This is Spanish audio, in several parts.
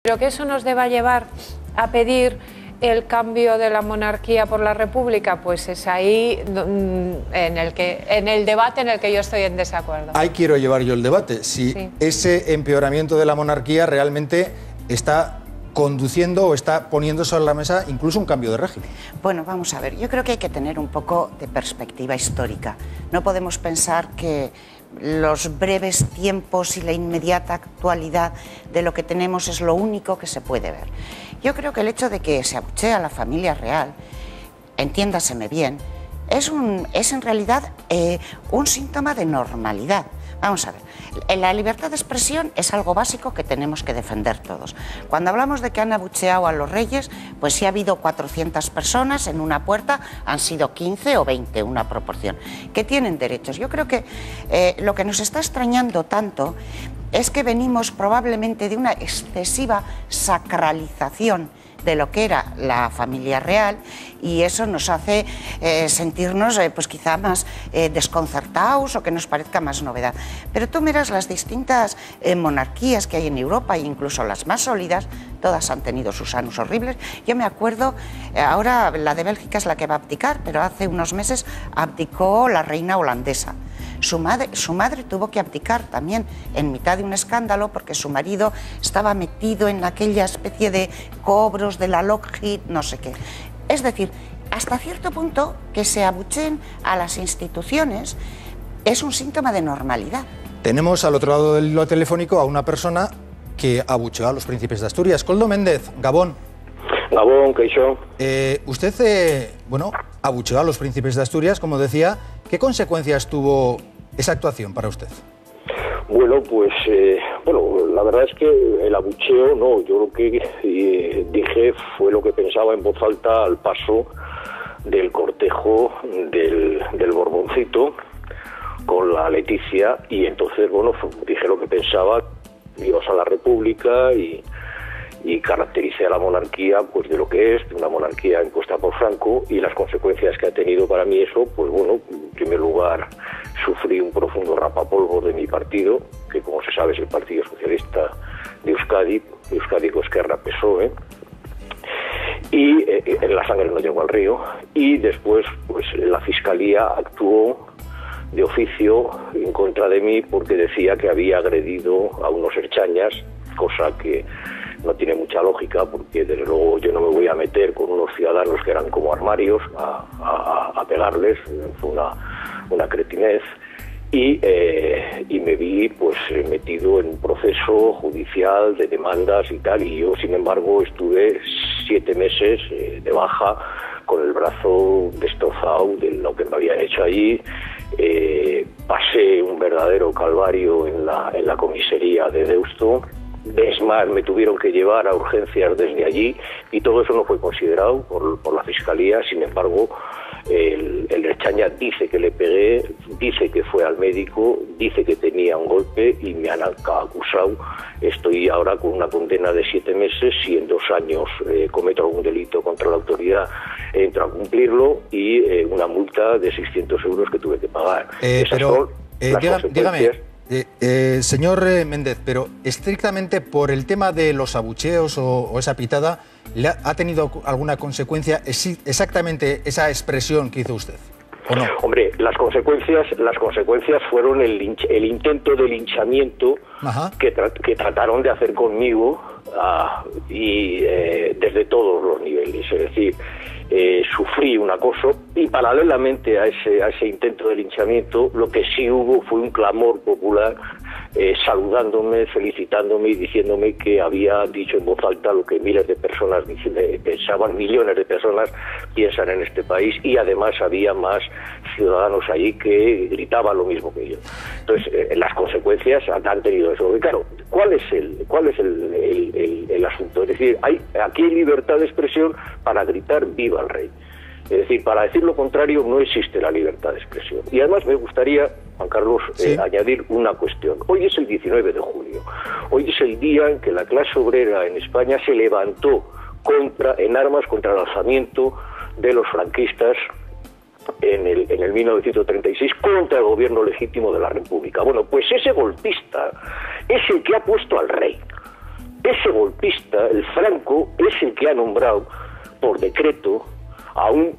Pero que eso nos deba llevar a pedir el cambio de la monarquía por la república, pues es ahí en el debate en el que yo estoy en desacuerdo. Ahí quiero llevar yo el debate, si ese empeoramiento de la monarquía realmente está conduciendo o está poniendo sobre la mesa incluso un cambio de régimen. Bueno, vamos a ver, yo creo que hay que tener un poco de perspectiva histórica. No podemos pensar que los breves tiempos y la inmediata actualidad de lo que tenemos es lo único que se puede ver. Yo creo que el hecho de que se abuchee a la familia real, entiéndaseme bien, es en realidad un síntoma de normalidad. Vamos a ver, la libertad de expresión es algo básico que tenemos que defender todos. Cuando hablamos de que han abucheado a los reyes, pues si ha habido 400 personas en una puerta, han sido 15 o 20, una proporción, que tienen derechos. Yo creo que lo que nos está extrañando tanto es que venimos probablemente de una excesiva sacralización de lo que era la familia real, y eso nos hace sentirnos pues quizá más desconcertados o que nos parezca más novedad. Pero tú miras las distintas monarquías que hay en Europa, e incluso las más sólidas, todas han tenido sus años horribles. Yo me acuerdo, ahora la de Bélgica es la que va a abdicar, pero hace unos meses abdicó la reina holandesa. Su madre tuvo que abdicar también en mitad de un escándalo porque su marido estaba metido en aquella especie de cobros de la Lockheed, no sé qué. Es decir, hasta cierto punto que se abucheen a las instituciones es un síntoma de normalidad. Tenemos al otro lado del hilo telefónico a una persona que abucheó a los príncipes de Asturias. Koldo Méndez, Gabón. Gabón, ¿qué usted, bueno, abucheó a los príncipes de Asturias, como decía. ¿Qué consecuencias tuvo esa actuación para usted? Bueno, pues, la verdad es que el abucheo, no, yo lo que dije fue lo que pensaba en voz alta al paso del cortejo del Borboncito con la Leticia, y entonces, bueno, dije lo que pensaba, ibas a la República y caractericé a la monarquía pues de lo que es, de una monarquía impuesta por Franco, y las consecuencias que ha tenido para mí eso, pues bueno, en primer lugar sufrí un profundo rapapolvo de mi partido, que como se sabe es el Partido Socialista de Euskadi, Esquerra PSOE, y la sangre no llegó al río, y después pues la Fiscalía actuó de oficio en contra de mí porque decía que había agredido a unos erchañas, cosa que no tiene mucha lógica, porque desde luego yo no me voy a meter con unos ciudadanos que eran como armarios a pegarles, fue una cretinez, y me vi pues metido en un proceso judicial de demandas y tal, y yo sin embargo estuve 7 meses de baja con el brazo destrozado de lo que me habían hecho allí. Pasé un verdadero calvario en la comisaría de Deusto. Es más, me tuvieron que llevar a urgencias desde allí, y todo eso no fue considerado por la Fiscalía. Sin embargo, el Erchaña dice que le pegué, dice que fue al médico, dice que tenía un golpe, y me han acusado. Estoy ahora con una condena de 7 meses, si en 2 años cometo algún delito contra la autoridad, entro a cumplirlo, y una multa de 600 euros que tuve que pagar. Esas son las consecuencias. Dígame, señor Méndez, pero estrictamente por el tema de los abucheos o esa pitada, ¿ha tenido alguna consecuencia exactamente esa expresión que hizo usted? ¿O no? Hombre, las consecuencias fueron el intento de linchamiento que trataron de hacer conmigo, y desde todos los niveles. Es decir, sufrí un acoso, y paralelamente a ese intento de linchamiento, lo que sí hubo fue un clamor popular saludándome, felicitándome y diciéndome que había dicho en voz alta lo que miles de personas pensaban, millones de personas piensan en este país, y además había más ciudadanos allí que gritaban lo mismo que yo. Entonces, las consecuencias han tenido eso. Y claro, ¿cuál es el asunto? Es decir, aquí hay libertad de expresión para gritar ¡viva el rey! Es decir, para decir lo contrario no existe la libertad de expresión. Y además me gustaría, Juan Carlos, añadir una cuestión. Hoy es el 19 de julio. Hoy es el día en que la clase obrera en España se levantó en armas contra el alzamiento de los franquistas en el 1936 contra el gobierno legítimo de la República. Bueno, pues ese golpista es el que ha puesto al rey. ese golpista, el Franco, es el que ha nombrado por decreto a un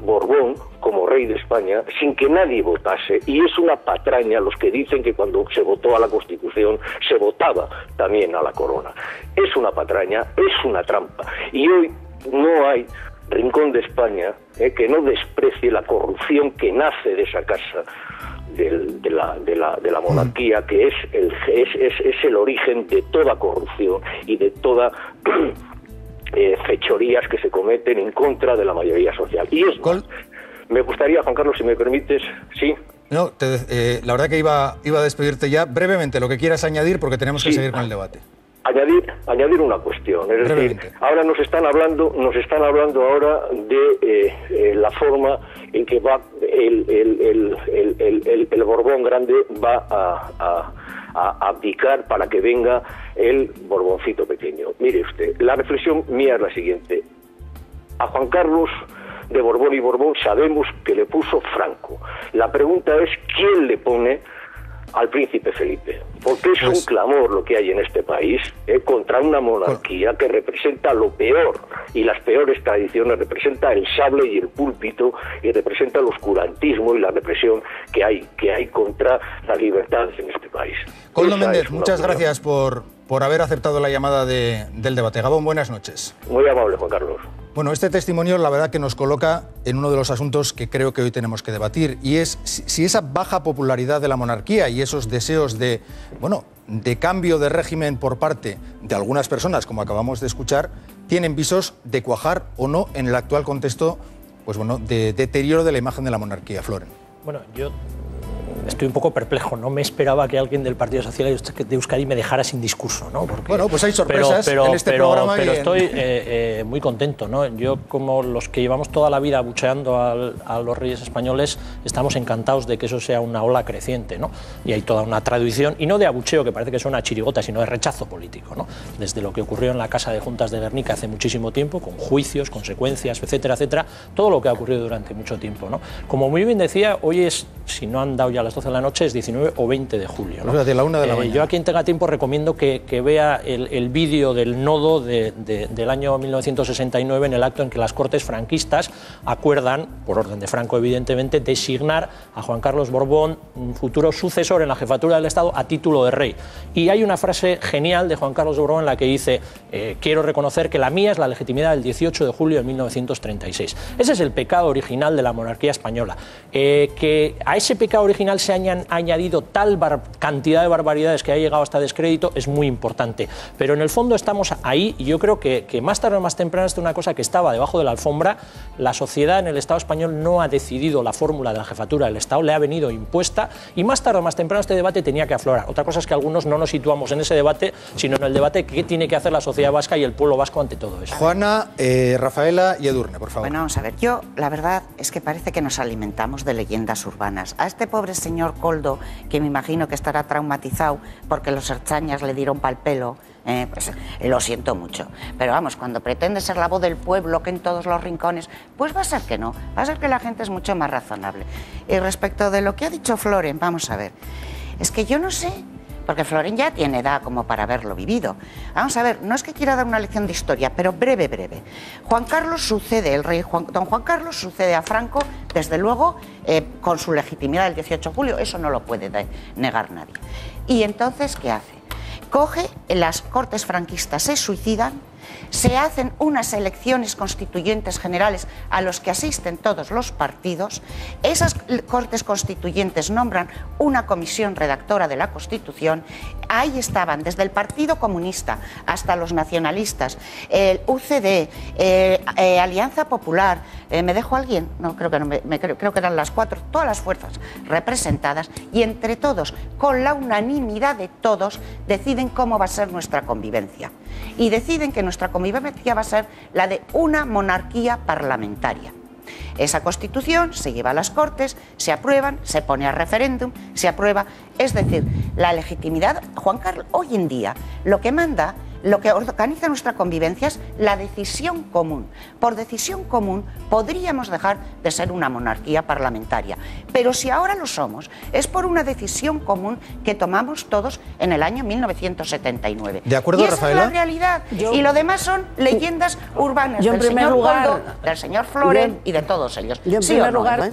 Borbón como rey de España sin que nadie votase, y es una patraña los que dicen que cuando se votó a la Constitución se votaba también a la corona. Es una patraña, es una trampa, y hoy no hay rincón de España que no desprecie la corrupción que nace de esa casa de la monarquía, que es el origen de toda corrupción y de toda fechorías que se cometen en contra de la mayoría social. Y es más, me gustaría, Juan Carlos, si me permites, sí. No, la verdad que iba a despedirte ya. Brevemente, lo que quieras añadir, porque tenemos que seguir con el debate. Añadir una cuestión, es decir, ahora nos están hablando ahora de la forma en que va el Borbón grande va a abdicar para que venga el Borboncito pequeño. Mire usted, la reflexión mía es la siguiente: a Juan Carlos de Borbón y Borbón sabemos que le puso Franco. La pregunta es ¿quién le pone al príncipe Felipe? Porque es un clamor lo que hay en este país contra una monarquía que representa lo peor y las peores tradiciones, representa el sable y el púlpito, y representa el oscurantismo y la represión que hay contra las libertades en este país. Koldo Méndez, muchas gracias por haber aceptado la llamada del debate. Gabón, buenas noches. Muy amable, Juan Carlos. Bueno, este testimonio la verdad que nos coloca en uno de los asuntos que creo que hoy tenemos que debatir, y es si esa baja popularidad de la monarquía y esos deseos de cambio de régimen por parte de algunas personas, como acabamos de escuchar, tienen visos de cuajar o no en el actual contexto, de deterioro de la imagen de la monarquía. Floren. Bueno, yo estoy un poco perplejo, no me esperaba que alguien del Partido Socialista de Euskadi me dejara sin discurso, ¿no? Porque, bueno, pues hay sorpresas en este programa. Pero estoy muy contento, ¿no? Yo, como los que llevamos toda la vida abucheando a los reyes españoles, estamos encantados de que eso sea una ola creciente, ¿no? Y hay toda una tradición, y no de abucheo, que parece que suena a chirigota, sino de rechazo político, ¿no? Desde lo que ocurrió en la Casa de Juntas de Guernica hace muchísimo tiempo, con juicios, consecuencias, etcétera, etcétera, todo lo que ha ocurrido durante mucho tiempo, ¿no? Como muy bien decía, hoy es, si no han dado ya las 12 de la noche, es 19 o 20 de julio, ¿no? De la 1 de la mañana. Yo, a quien tenga tiempo, recomiendo que vea el vídeo del nodo del año 1969, en el acto en que las Cortes franquistas acuerdan, por orden de Franco evidentemente, designar a Juan Carlos Borbón, un futuro sucesor en la jefatura del Estado, a título de rey. Y hay una frase genial de Juan Carlos Borbón en la que dice: quiero reconocer que la mía es la legitimidad del 18 de julio de 1936. Ese es el pecado original de la monarquía española. Que a ese pecado original se hayan añadido tal cantidad de barbaridades que ha llegado hasta descrédito es muy importante. Pero en el fondo estamos ahí, y yo creo que más tarde o más temprano, esta es una cosa que estaba debajo de la alfombra. La sociedad en el Estado español no ha decidido la fórmula de la jefatura del Estado, le ha venido impuesta, y más tarde o más temprano este debate tenía que aflorar. Otra cosa es que algunos no nos situamos en ese debate, sino en el debate que tiene que hacer la sociedad vasca y el pueblo vasco ante todo eso. Juana, Rafaela y Edurne, por favor. Bueno, vamos a ver, yo la verdad es que parece que nos alimentamos de leyendas urbanas. A este pobre señor Koldo, que me imagino que estará traumatizado porque los ertzañas le dieron pal pelo, pues lo siento mucho. Pero vamos, cuando pretende ser la voz del pueblo, que en todos los rincones, pues va a ser que no, va a ser que la gente es mucho más razonable. Y respecto de lo que ha dicho Floren, vamos a ver, es que yo no sé, porque Floren ya tiene edad como para haberlo vivido. Vamos a ver, no es que quiera dar una lección de historia, pero breve. Juan Carlos sucede, el rey don Juan Carlos sucede a Franco, desde luego, con su legitimidad del 18 de julio, eso no lo puede negar nadie. Y entonces, ¿qué hace? Coge, las Cortes franquistas se suicidan, se hacen unas elecciones constituyentes generales a los que asisten todos los partidos, esas Cortes constituyentes nombran una comisión redactora de la Constitución, ahí estaban desde el Partido Comunista hasta los nacionalistas, el UCD, Alianza Popular, ¿me dejo a alguien? No, creo que no, creo que eran las 4, todas las fuerzas representadas, y entre todos, con la unanimidad de todos, deciden cómo va a ser nuestra convivencia. Y deciden que nuestra convivencia va a ser la de una monarquía parlamentaria. Esa Constitución se lleva a las Cortes, se aprueban, se pone a referéndum, se aprueba. Es decir, la legitimidad, Juan Carlos, hoy en día, lo que manda lo que organiza nuestra convivencia es la decisión común. Por decisión común podríamos dejar de ser una monarquía parlamentaria, pero si ahora lo somos, es por una decisión común que tomamos todos en el año 1979. ¿De acuerdo, y esa Rafaela? es la realidad. Y lo demás son leyendas urbanas del señor Koldo, del señor Floren y de todos ellos. Yo en ¿Sí primer o no? lugar,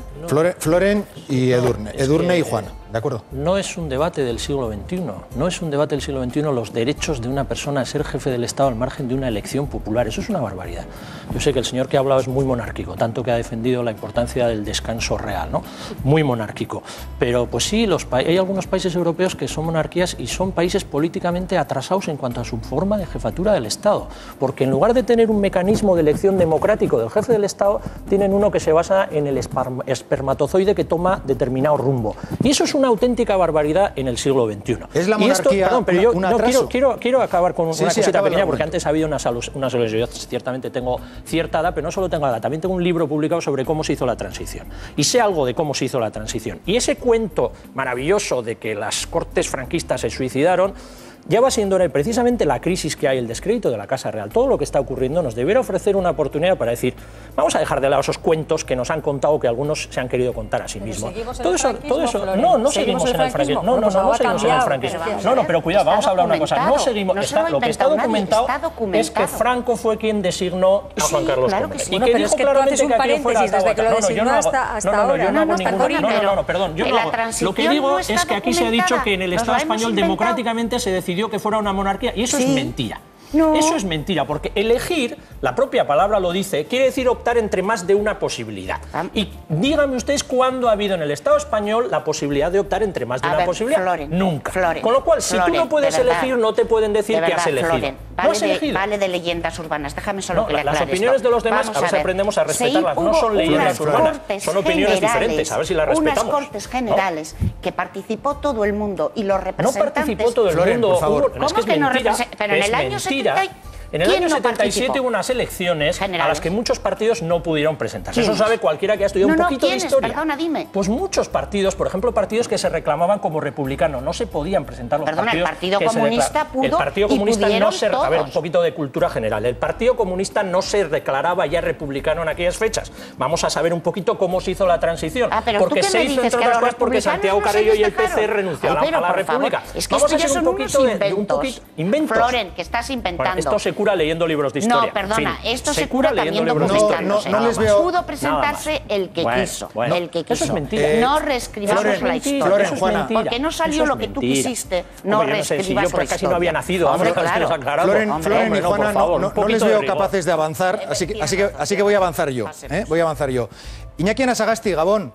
Floren y Edurne y Juana, ¿de acuerdo? No es un debate del siglo XXI, no es un debate del siglo XXI los derechos de una persona a ser jefe del Estado al margen de una elección popular. Eso es una barbaridad. Yo sé que el señor que ha hablado es muy monárquico, tanto que ha defendido la importancia del descanso real, ¿no? Muy monárquico. Pero pues sí, hay algunos países europeos que son monarquías y son países políticamente atrasados en cuanto a su forma de jefatura del Estado. Porque en lugar de tener un mecanismo de elección democrático del jefe del Estado, tienen uno que se basa en el espermatozoide que toma determinado rumbo. Y eso es una auténtica barbaridad en el siglo XXI. ¿Es la monarquía un atraso? Quiero acabar con una cosita pequeña, porque argumento. antes ha habido unas alusiones. Yo ciertamente tengo cierta edad, pero no solo tengo edad, también tengo un libro publicado sobre cómo se hizo la transición. Y sé algo de cómo se hizo la transición. Y ese cuento maravilloso de que las cortes franquistas se suicidaron, ya va siendo precisamente la crisis que hay, el descrédito de la Casa Real, todo lo que está ocurriendo nos debería ofrecer una oportunidad para decir, vamos a dejar de lado esos cuentos que nos han contado, que algunos se han querido contar a sí mismos. Todo eso, no seguimos en el franquismo. No seguimos en el franquismo. Pero cuidado, vamos a hablar una cosa. No seguimos. Lo que está documentado es que Franco fue quien designó a Juan Carlos Gómez. Y que dijo claramente que aquello fuera desde que lo designó hasta ahora. Perdón. Lo que digo es que aquí se ha dicho que en el Estado español democráticamente se decidió que fuera una monarquía, y eso es mentira. No. Eso es mentira, porque elegir, la propia palabra lo dice, quiere decir optar entre más de una posibilidad. Y díganme ustedes cuándo ha habido en el Estado español la posibilidad de optar entre más de una posibilidad. Nunca. Con lo cual, si tú no puedes elegir, no te pueden decir que has elegido. No has elegido. Vale de leyendas urbanas, déjame solo que le aclare las opiniones esto. de los demás, a veces aprendemos a respetarlas, no son leyendas urbanas, son opiniones diferentes, a ver si las respetamos. Unas Cortes Generales que participó todo el mundo y los representantes... No participó todo el mundo, por favor. ¿Cómo que no representó? Pero en el año 70... En el año 77 hubo unas elecciones a las que muchos partidos no pudieron presentarse. Eso sabe cualquiera que ha estudiado un poquito de historia. Perdona, dime. Pues muchos partidos, por ejemplo, partidos que se reclamaban como republicanos, no se podían presentar los partidos. El Partido Comunista pudo. El Partido Comunista no se... Todos. A ver, un poquito de cultura general. El Partido Comunista no se declaraba ya republicano en aquellas fechas. Vamos a saber un poquito cómo se hizo la transición. Porque se hizo, entre otras cosas, porque Santiago Carrillo y el PC renunciaron a la República. Es que esto ya son unos inventos. Floren, que estás inventando. Esto se cura leyendo libros de historia. No, perdona, esto se cura también documentándose. No les veo... Pudo presentarse el que quiso. El que quiso. Eso es mentira. No reescribamos la historia. Floren, Juana. Porque no salió lo que tú quisiste, no reescribas la historia. Yo casi no había nacido. Floren y Juana, no les veo capaces de avanzar, así que voy a avanzar yo. Voy a avanzar yo. Iñaki Anasagasti, Gabón.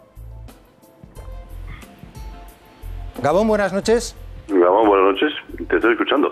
Gabón, buenas noches. Gabón, buenas noches. Te estoy escuchando.